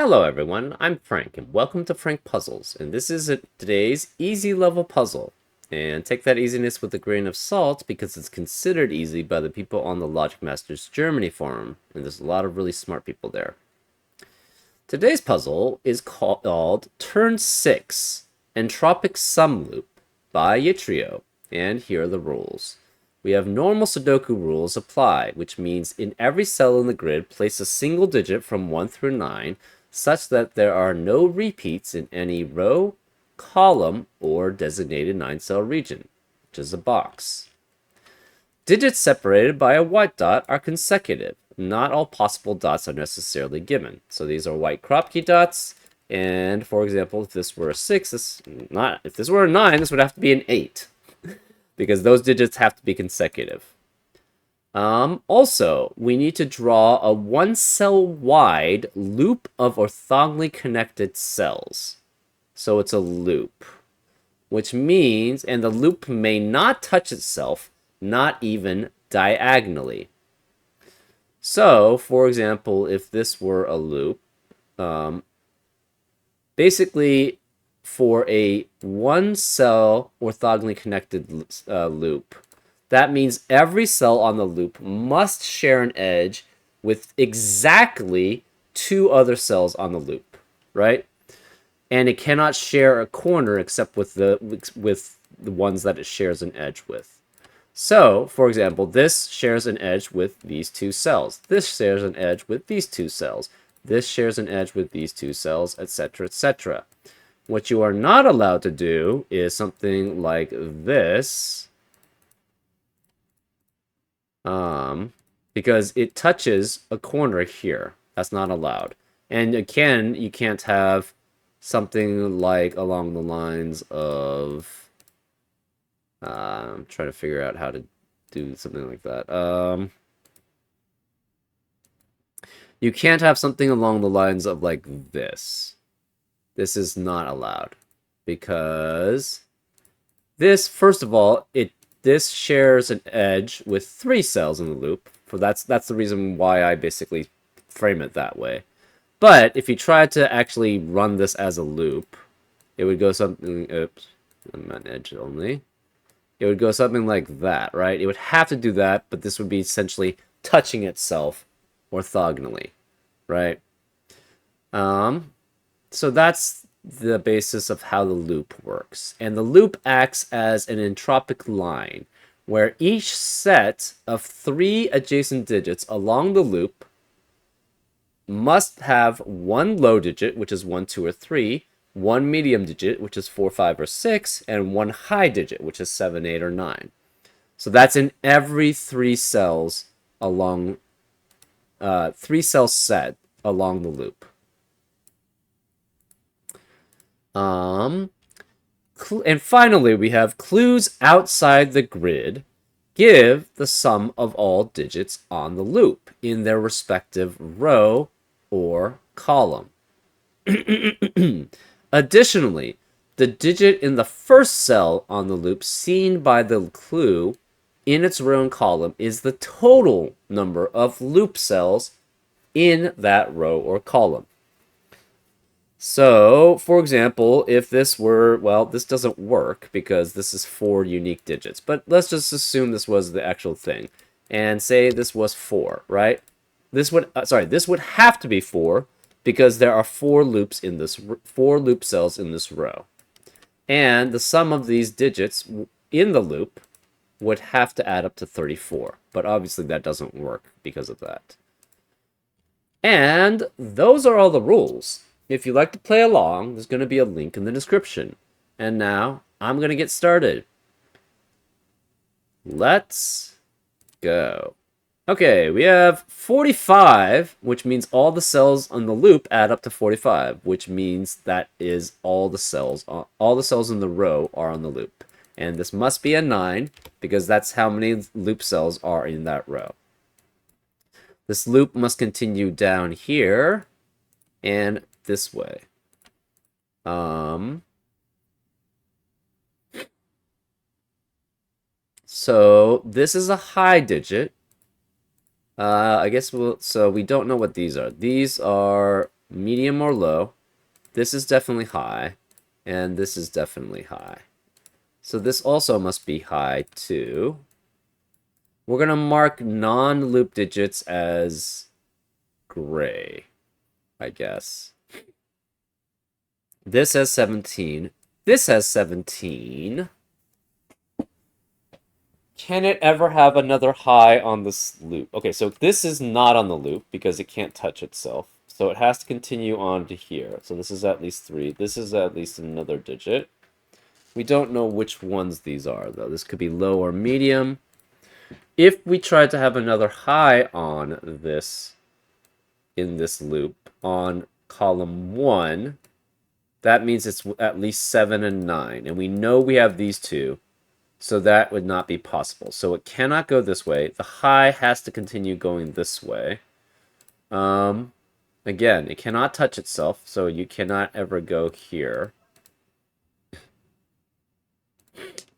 Hello everyone, I'm Frank, and welcome to Frank Puzzles, and this is today's easy level puzzle. And take that easiness with a grain of salt, because it's considered easy by the people on the Logic Masters Germany forum, and there's a lot of really smart people there. Today's puzzle is called Turn 6, Entropic Sum Loop by Yttrio, and here are the rules. We have normal Sudoku rules apply, which means in every cell in the grid, place a single digit from 1 through 9, such that there are no repeats in any row, column, or designated 9-cell region, which is a box. Digits separated by a white dot are consecutive. Not all possible dots are necessarily given. So these are white Kropke dots, and for example, if this were a 6, if this were a 9, this would have to be an 8, because those digits have to be consecutive. Also, we need to draw a 1-cell wide loop of orthogonally connected cells. So it's a loop, which means, and the loop may not touch itself, not even diagonally. So, for example, if this were a loop, basically for a 1-cell orthogonally connected loop, that means every cell on the loop must share an edge with exactly 2 other cells on the loop, right? And it cannot share a corner except with the ones that it shares an edge with. So, for example, this shares an edge with these 2 cells. This shares an edge with these 2 cells. This shares an edge with these 2 cells, etc., etc. What you are not allowed to do is something like this. Because it touches a corner here. That's not allowed. And again, you can't have something like along the lines of... I'm trying to figure out how to do something like that. You can't have something along the lines of like this. This is not allowed. Because this, first of all, this shares an edge with 3 cells in the loop. That's the reason why I basically frame it that way. But if you try to actually run this as a loop, it would go something... Oops, I'm an edge only. It would go something like that, right? It would have to do that, but this would be essentially touching itself orthogonally, right? So that's the basis of how the loop works. And the loop acts as an entropic line, where each set of 3 adjacent digits along the loop must have 1 low digit, which is 1, 2, or 3, 1 medium digit, which is 4, 5, or 6, and 1 high digit, which is 7, 8, or 9. So that's in every 3 cells along, 3-cell set along the loop. And finally, we have clues outside the grid give the sum of all digits on the loop in their respective row or column. Additionally, the digit in the first cell on the loop seen by the clue in its row and column is the total number of loop cells in that row or column. So, for example, if this were, well, this doesn't work because this is 4 unique digits, but let's just assume this was the actual thing and say this was 4, right? This would, this would have to be 4 because there are 4 loops in this, 4 loop cells in this row. And the sum of these digits in the loop would have to add up to 34, but obviously that doesn't work because of that. And those are all the rules. If you'd like to play along, there's going to be a link in the description. And now, I'm going to get started. Let's go. Okay, we have 45, which means all the cells on the loop add up to 45, which means that is all the cells in the row are on the loop. And this must be a 9, because that's how many loop cells are in that row. This loop must continue down here and this way. So this is a high digit. I guess so we don't know what these are. These are medium or low. This is definitely high, and this is definitely high. So this also must be high too. We're going to mark non-loop digits as gray, I guess. This has 17. This has 17. Can it ever have another high on this loop? Okay, so this is not on the loop because it can't touch itself. So it has to continue on to here. So this is at least 3. This is at least another digit. We don't know which ones these are, though. This could be low or medium. If we try to have another high on this, in this loop, on column 1, that means it's at least 7 and 9. And we know we have these two, so that would not be possible. So it cannot go this way. The high has to continue going this way. Again, it cannot touch itself, so you cannot ever go here.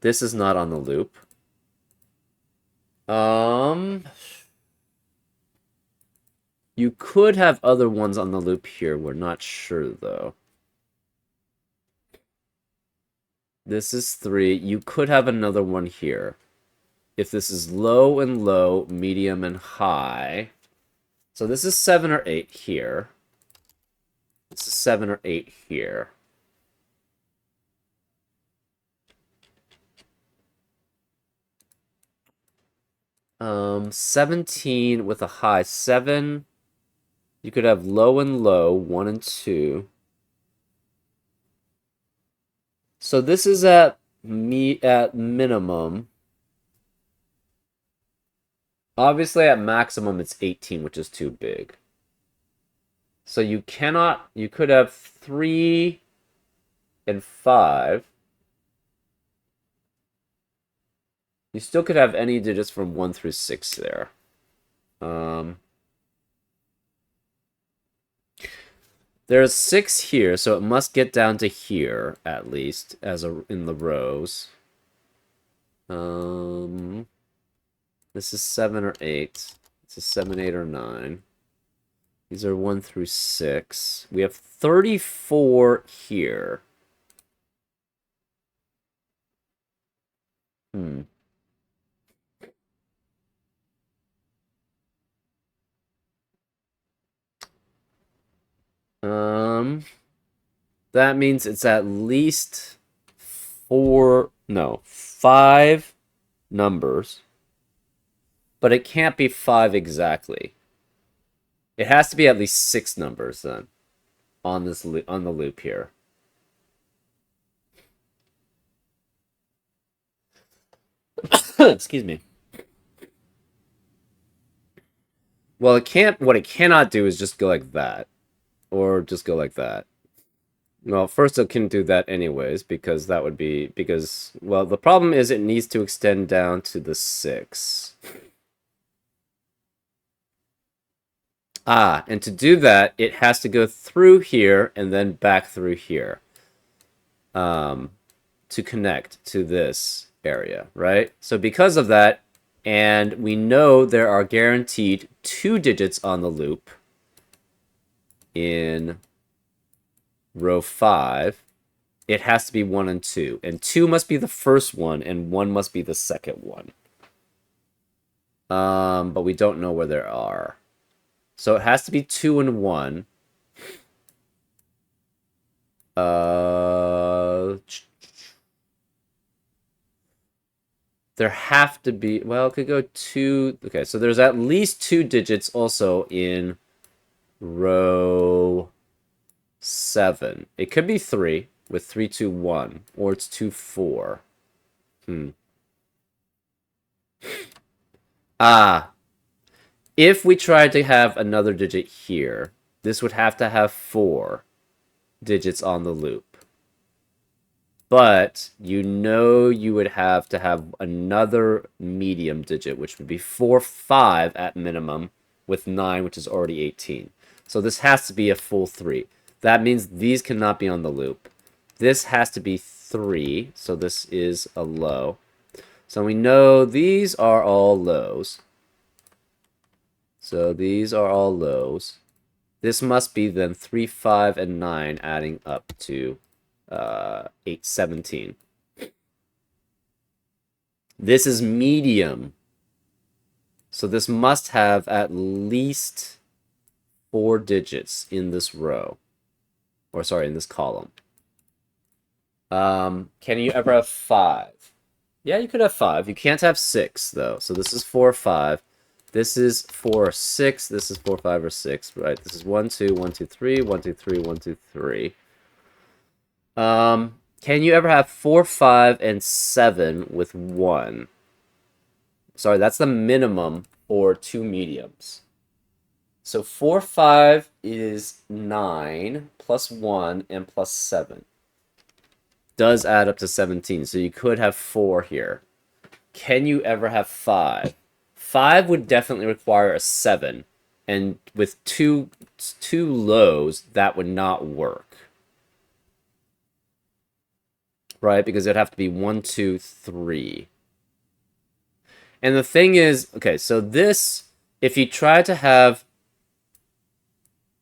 This is not on the loop. You could have other ones on the loop here. We're not sure, though. This is 3. You could have another one here. If this is low and low, medium and high. So this is 7 or 8 here. This is 7 or 8 here. Um, 17 with a high 7. You could have low and low, 1 and 2. So this is at minimum. Obviously at maximum it's 18, which is too big. So you could have 3 and 5. You still could have any digits from 1 through 6 there. There's 6 here, so it must get down to here, at least, in the rows. This is 7 or 8. This is 7, 8, or 9. These are 1 through 6. We have 34 here. That means it's at least 5 numbers. But it can't be 5 exactly. It has to be at least 6 numbers then on the loop here. Excuse me. Well, what it cannot do is just go like that. Or just go like that. Well, first it can do that anyways, because that would be... well, the problem is it needs to extend down to the 6. And to do that, it has to go through here and then back through here. To connect to this area, right? So because of that, and we know there are guaranteed 2 digits on the loop in row 5, it has to be 1 and 2. And 2 must be the first one, and 1 must be the second one. But we don't know where there are. So it has to be 2 and 1. There have to be... well, it could go 2... okay, so there's at least 2 digits also in row 7. It could be 3 with 3, 2, 1, or it's 2, 4. If we tried to have another digit here, this would have to have 4 digits on the loop. But you would have to have another medium digit, which would be 4, 5 at minimum, with 9, which is already 18. So this has to be a full 3. That means these cannot be on the loop. This has to be 3, so this is a low. So we know these are all lows. So these are all lows. This must be then 3, 5, and 9 adding up to 8, 17. This is medium. So this must have at least 4 digits in this row. Or sorry, in this column. Can you ever have 5? Yeah, you could have 5. You can't have 6, though. So this is 4, 5. This is 4, 6. This is 4, 5, or 6, right? This is 1, 2, 1, 2, 3, 1, 2, 3, 1, 2, 3. Can you ever have 4, 5, and 7 with 1? Sorry, that's the minimum for 2 mediums. So 4, 5 is 9, plus 1, and plus 7. Does add up to 17, so you could have 4 here. Can you ever have 5? 5 would definitely require a 7, and with two lows, that would not work. Right? Because it'd have to be 1, 2, 3. And the thing is, okay, so this, if you try to have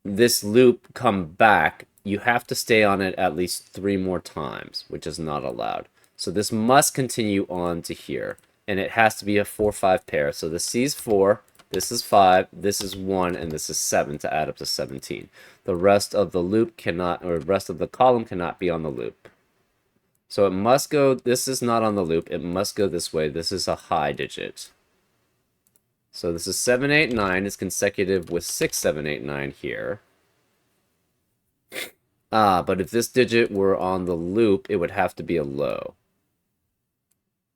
this loop come back, you have to stay on it at least 3 more times, which is not allowed. So this must continue on to here, and it has to be a 4, 5 pair. So this C is 4, this is 5, this is 1, and this is 7 to add up to 17. The rest of the loop cannot, or the rest of the column cannot be on the loop. So it must go, this is not on the loop, it must go this way. This is a high digit. So this is 7, 8, 9 is consecutive with 6, 7, 8, 9 here. But if this digit were on the loop, it would have to be a low.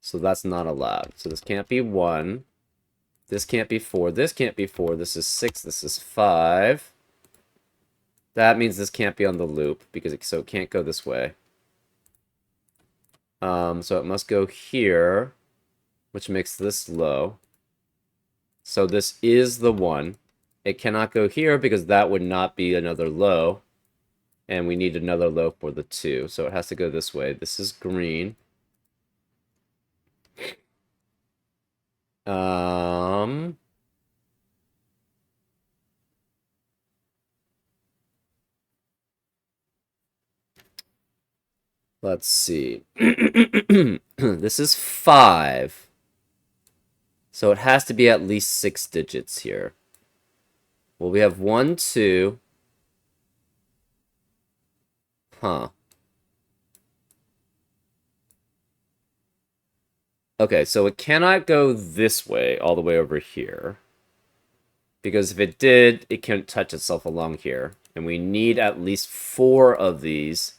So that's not allowed. So this can't be 1. This can't be 4. This can't be 4. This is 6. This is 5. That means this can't be on the loop, because so it can't go this way. So it must go here, which makes this low. So this is the 1. It cannot go here because that would not be another low. And we need another low for the 2. So it has to go this way. This is green. Let's see. This is 5. So it has to be at least 6 digits here. Well, we have 1, 2. Huh. Okay, so it cannot go this way, all the way over here. Because if it did, it can't touch itself along here. And we need at least 4 of these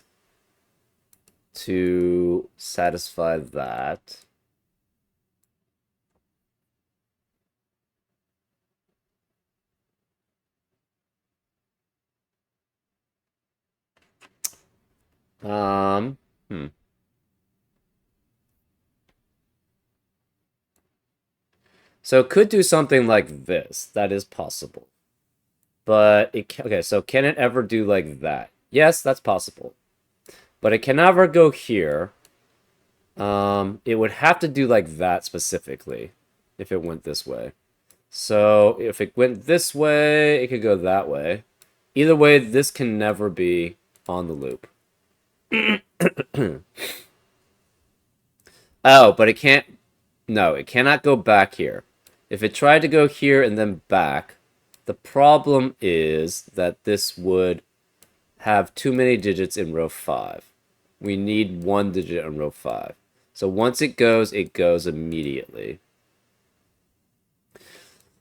to satisfy that. So it could do something like this. That is possible. But okay, so can it ever do like that? Yes, that's possible. But it can never go here. It would have to do like that specifically if it went this way. So if it went this way, it could go that way. Either way, this can never be on the loop. Oh, but it can't... No, it cannot go back here. If it tried to go here and then back, the problem is that this would have too many digits in row 5. We need 1 digit in row 5. So once it goes immediately.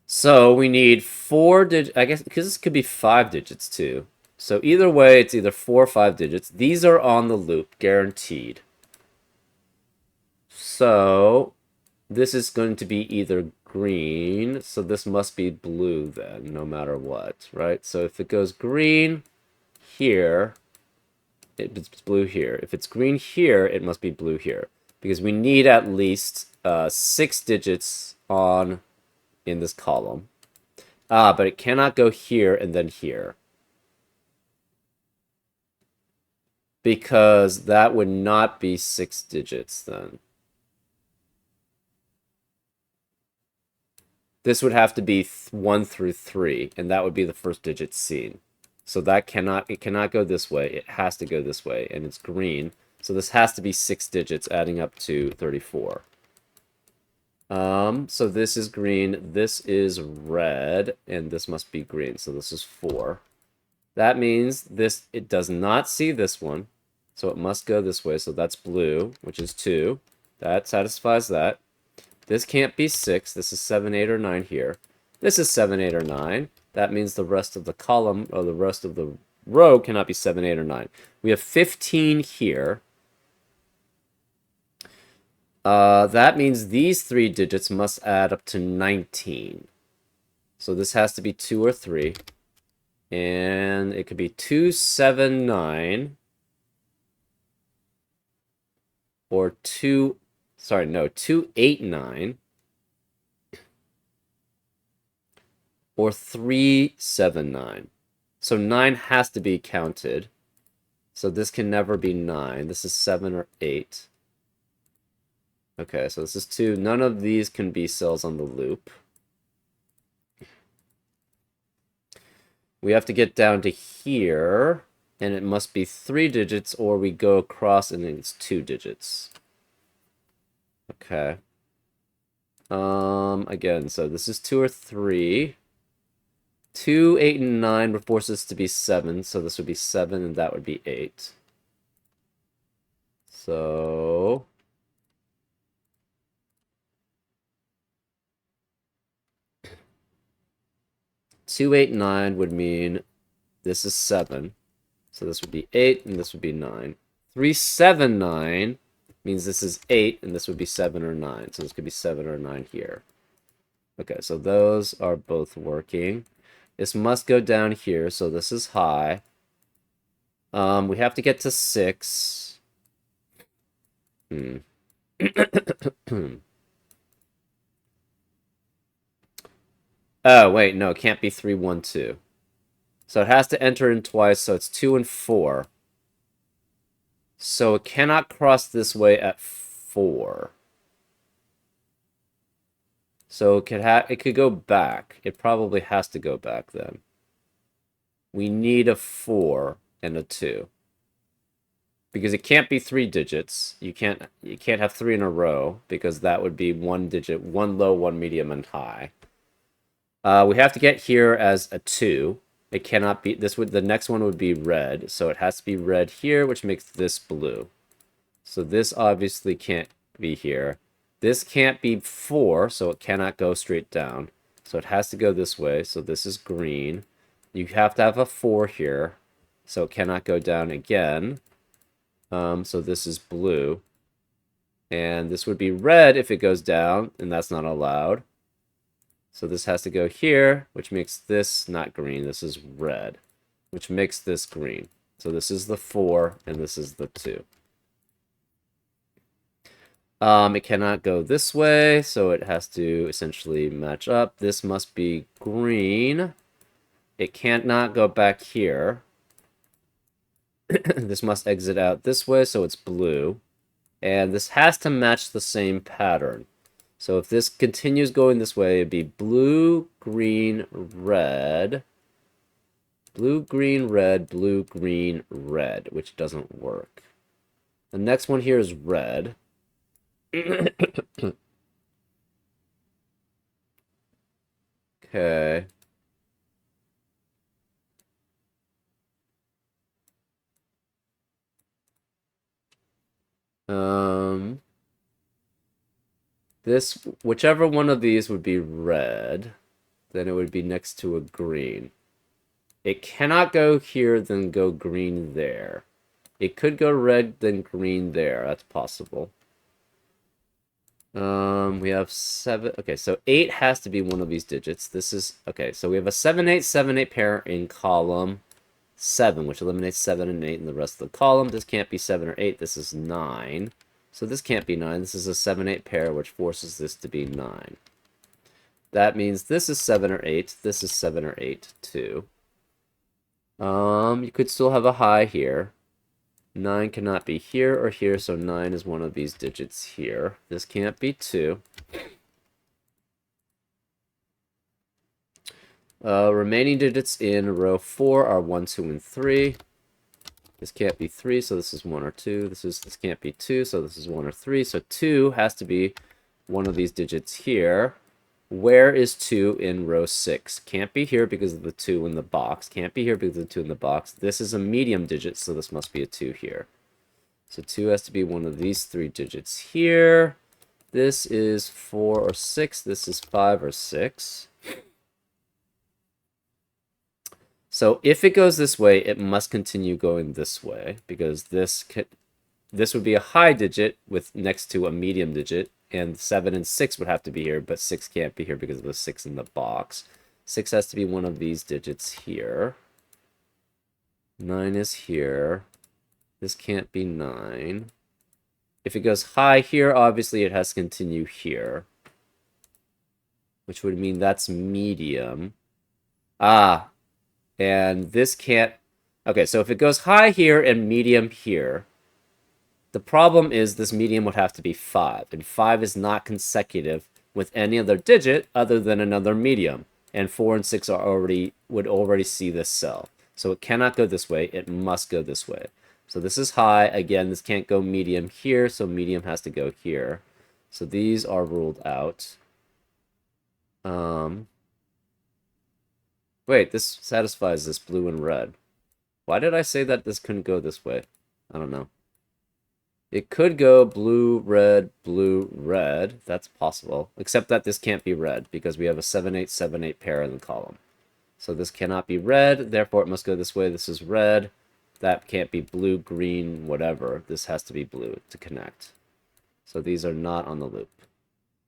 So we need 4 digits, I guess, because this could be 5 digits too. So either way, it's either 4 or 5 digits. These are on the loop, guaranteed. So this is going to be either green, so this must be blue then, no matter what, right? So if it goes green here, it's blue here. If it's green here, it must be blue here. Because we need at least 6 digits in this column. But it cannot go here and then here. Because that would not be 6 digits then. This would have to be 1 through 3, and that would be the first digit seen. So that it cannot go this way. It has to go this way, and it's green. So this has to be 6 digits, adding up to 34. So this is green, this is red, and this must be green. So this is 4. That means it does not see this one, so it must go this way. So that's blue, which is 2. That satisfies that. This can't be 6. This is 7, 8, or 9 here. This is 7, 8, or 9. That means the rest of the column, or the rest of the row, cannot be 7, 8, or 9. We have 15 here. That means these 3 digits must add up to 19. So this has to be 2 or 3. And it could be 279 or 289 or 379. So 9 has to be counted. So this can never be 9. This is 7 or 8. Okay, so this is 2. None of these can be cells on the loop. We have to get down to here, and it must be 3 digits, or we go across and it's 2 digits. Okay. Again, so this is 2 or 3. 2, 8, and 9 would force this to be 7, so this would be 7, and that would be 8. So 2, 8, 9 would mean this is 7. So this would be 8, and this would be 9. 3, 7, 9 means this is 8, and this would be 7 or 9. So this could be 7 or 9 here. Okay, so those are both working. This must go down here, so this is high. We have to get to 6. Oh, wait, no, it can't be 3, 1, 2. So it has to enter in twice, so it's 2 and 4. So it cannot cross this way at 4. So it could go back. It probably has to go back then. We need a 4 and a 2. Because it can't be 3 digits. You can't have 3 in a row, because that would be 1 digit, 1 low, 1 medium, and high. We have to get here as a 2. It cannot be, the next one would be red, so it has to be red here, which makes this blue. So this obviously can't be here. This can't be 4, so it cannot go straight down. So it has to go this way, so this is green. You have to have a 4 here, so it cannot go down again. So this is blue. And this would be red if it goes down, and that's not allowed. So this has to go here, which makes this not green. This is red, which makes this green. So this is the 4, and this is the 2. It cannot go this way, so it has to essentially match up. This must be green. It cannot go back here. This must exit out this way, so it's blue. And this has to match the same pattern. So if this continues going this way, it'd be blue, green, red. Blue, green, red, blue, green, red, which doesn't work. The next one here is red. Okay. Whichever one of these would be red, then it would be next to a green. It cannot go here, then go green there. It could go red, then green there. That's possible. We have 7. Okay, so 8 has to be one of these digits. This is, okay, so we have a 7, 8, 7, 8 pair in column 7, which eliminates 7 and 8 in the rest of the column. This can't be 7 or 8. This is 9. So this can't be 9. This is a 7, 8 pair, which forces this to be 9. That means this is 7 or 8. This is 7 or 8, too. You could still have a high here. 9 cannot be here or here, so 9 is one of these digits here. This can't be 2. Remaining digits in row 4 are 1, 2, and 3. This can't be 3, so this is 1 or 2. This can't be 2, so this is 1 or 3. So 2 has to be one of these digits here. Where is 2 in row 6? Can't be here because of the 2 in the box. Can't be here because of the 2 in the box. This is a medium digit, so this must be a 2 here. So 2 has to be one of these 3 digits here. This is 4 or 6. This is 5 or 6. So if it goes this way, it must continue going this way, because this would be a high digit with next to a medium digit, and 7 and 6 would have to be here, but 6 can't be here because of the 6 in the box. 6 has to be one of these digits here. 9 is here. This can't be 9. If it goes high here, obviously it has to continue here, which would mean that's medium. Ah, and this can't... Okay, so if it goes high here and medium here, the problem is this medium would have to be 5, and 5 is not consecutive with any other digit other than another medium, and 4 and 6 would already see this cell. So it cannot go this way, it must go this way. So this is high. Again, this can't go medium here, so medium has to go here. So these are ruled out. Wait, this satisfies this blue and red. Why did I say that this couldn't go this way? I don't know. It could go blue, red, That's possible. Except that this can't be red, because we have a 7-8, 7-8 pair in the column. So this cannot be red, therefore it must go this way. This is red. That can't be blue, green, whatever. This has to be blue to connect. So these are not on the loop.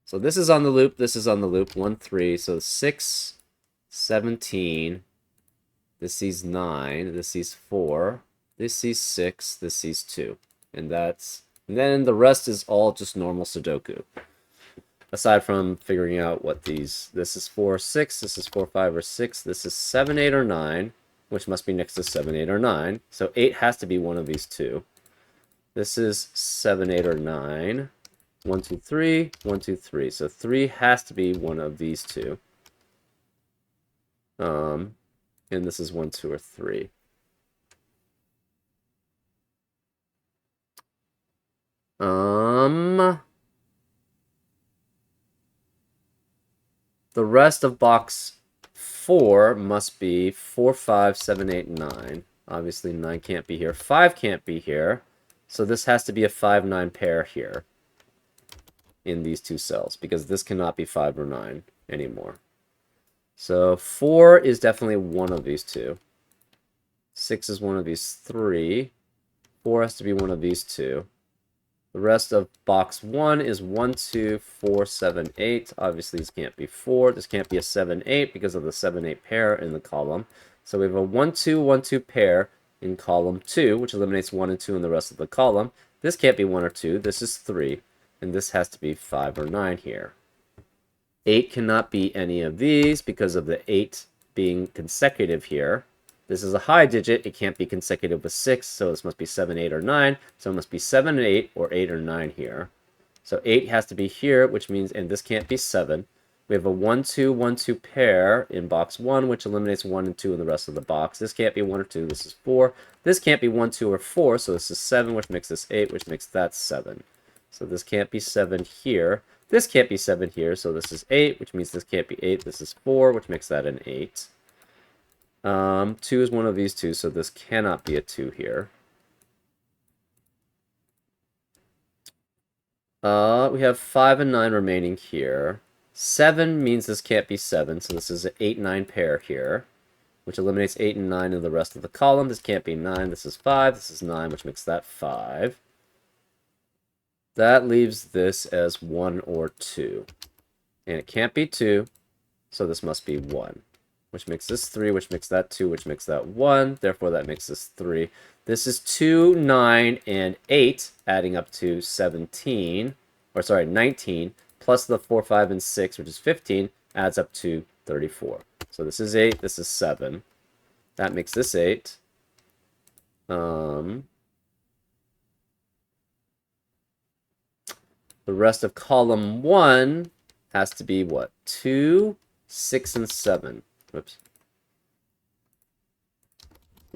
So this is on the loop, this is on the loop. 1, 3, so 6... 17, this sees 9, this sees 4, this sees 6, this sees 2. And then the rest is all just normal Sudoku. Aside from figuring out what this is 4 or 6, this is 4, 5, or 6, this is 7, 8, or 9, which must be next to 7, 8, or 9. So 8 has to be one of these two. This is 7, 8, or 9. 1, 2, 3, 1, 2, 3. So 3 has to be one of these two. And this is 1, 2, or 3. The rest of box 4 must be 4, 5, 7, 8, 9. Obviously 9 can't be here. 5 can't be here. So this has to be a 5, 9 pair here in these two cells, because this cannot be 5 or 9 anymore. So 4 is definitely one of these two. 6 is one of these 3. 4 has to be one of these two. The rest of box 1 is 1, 2, 4, 7, 8. Obviously, this can't be 4. This can't be a 7, 8 because of the 7, 8 pair in the column. So we have a 1, 2, 1, 2 pair in column 2, which eliminates 1 and 2 in the rest of the column. This can't be 1 or 2. This is 3. And this has to be 5 or 9 here. 8 cannot be any of these because of the 8 being consecutive here. This is a high digit. It can't be consecutive with 6, so this must be 7, 8, or 9. So it must be 7 and 8, or 8 or 9 here. So 8 has to be here, which means, and this can't be 7. We have a 1, 2, 1, 2 pair in box 1, which eliminates 1 and 2 in the rest of the box. This can't be 1 or 2. This is 4. This can't be 1, 2, or 4, so this is 7, which makes this 8, which makes that 7. So this can't be 7 here. This can't be 7 here, so this is 8, which means this can't be 8. This is 4, which makes that an 8. 2 is one of these two, so this cannot be a 2 here. We have 5 and 9 remaining here. 7 means this can't be 7, so this is an 8, 9 pair here, which eliminates 8 and 9 in the rest of the column. This can't be 9. This is 5. This is 9, which makes that 5. That leaves this as 1 or 2. And it can't be 2, so this must be 1. Which makes this 3, which makes that 2, which makes that 1. Therefore, that makes this 3. This is 2, 9, and 8, adding up to 17. Or, sorry, 19. Plus the 4, 5, and 6, which is 15, adds up to 34. So this is 8, this is 7. That makes this 8. The rest of column 1 has to be what? 2, 6, and 7. Whoops.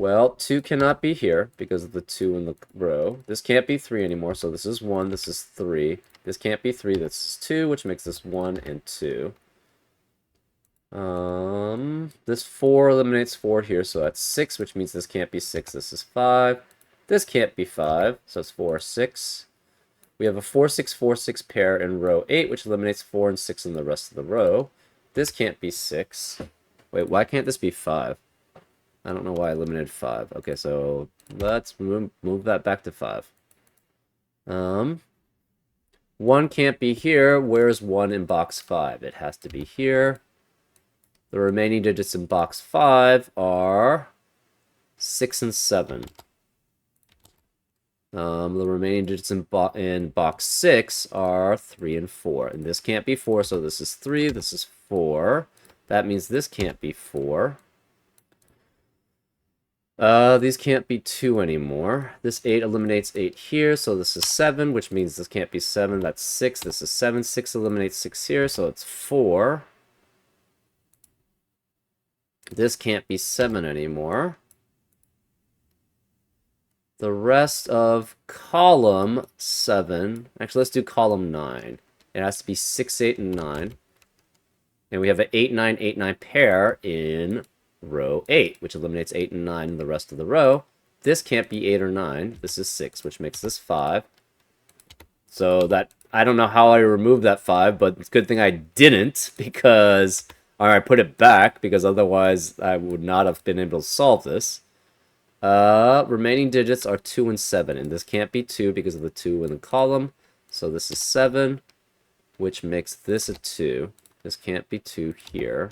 Well, 2 cannot be here because of the 2 in the row. This can't be 3 anymore, so this is 1, this is 3. This can't be 3, this is 2, which makes this 1 and 2. This 4 eliminates 4 here, so that's 6, which means this can't be 6. This is 5. This can't be 5, so it's 4, 6. We have a 4, 6, 4, 6 pair in row 8, which eliminates 4 and 6 in the rest of the row. This can't be 6. Wait, why can't this be 5? I don't know why I eliminated 5. Okay, so let's move that back to 5. 1 can't be here. Where's 1 in box 5? It has to be here. The remaining digits in box 5 are 6 and 7. The remaining digits in box 6 are 3 and 4. And this can't be 4, so this is 3, this is 4. That means this can't be 4. These can't be 2 anymore. This 8 eliminates 8 here, so this is 7, which means this can't be 7. That's 6. This is 7. 6 eliminates 6 here, so it's 4. This can't be 7 anymore. The rest of column 7, actually let's do column 9. It has to be 6, 8, and 9. And we have an 8, 9, 8, 9 pair in row 8, which eliminates 8 and 9 in the rest of the row. This can't be 8 or 9. This is 6, which makes this 5. So that, I don't know how I removed that 5, but it's a good thing I didn't, because, or I put it back, because otherwise I would not have been able to solve this. Remaining digits are 2 and 7, and this can't be 2 because of the 2 in the column. So this is 7, which makes this a 2. This can't be 2 here.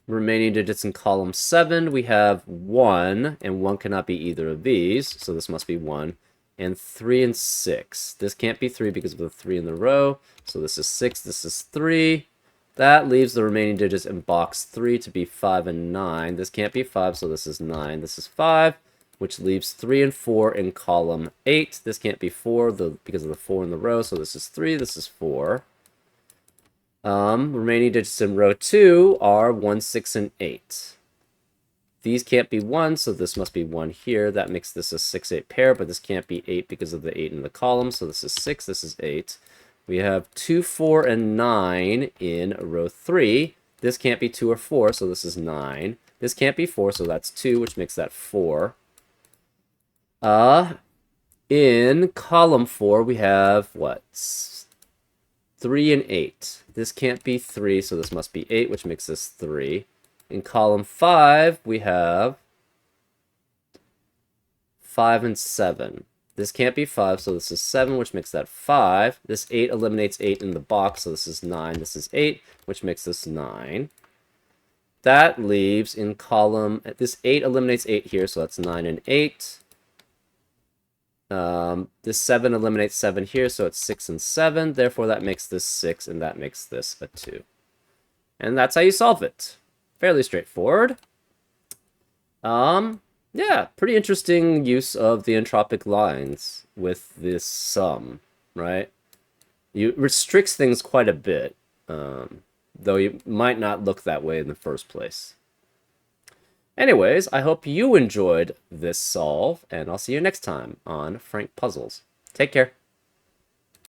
Remaining digits in column 7, we have 1, and 1 cannot be either of these, so this must be 1. And 3 and 6. This can't be 3 because of the 3 in the row, so this is 6, this is 3. That leaves the remaining digits in box 3 to be 5 and 9. This can't be 5, so this is 9. This is 5, which leaves 3 and 4 in column 8. This can't be 4 because of the 4 in the row, so this is 3, this is 4. Remaining digits in row 2 are 1, 6, and 8. These can't be 1, so this must be 1 here. That makes this a 6, 8 pair, but this can't be 8 because of the 8 in the column, so this is 6, this is 8. We have 2, 4, and 9 in row 3. This can't be 2 or 4, so this is 9. This can't be 4, so that's 2, which makes that 4. In column 4, we have, what? 3 and 8. This can't be 3, so this must be 8, which makes this 3. In column 5, we have 5 and 7. This can't be 5, so this is 7, which makes that 5. This 8 eliminates 8 in the box, so this is 9. This is 8, which makes this 9. That leaves in column... This 8 eliminates 8 here, so that's 9 and 8. This 7 eliminates 7 here, so it's 6 and 7. Therefore, that makes this 6, and that makes this a 2. And that's how you solve it. Fairly straightforward. Yeah, pretty interesting use of the entropic lines with this sum, right? It restricts things quite a bit, though you might not look that way in the first place. Anyways, I hope you enjoyed this solve, and I'll see you next time on Frank Puzzles. Take care.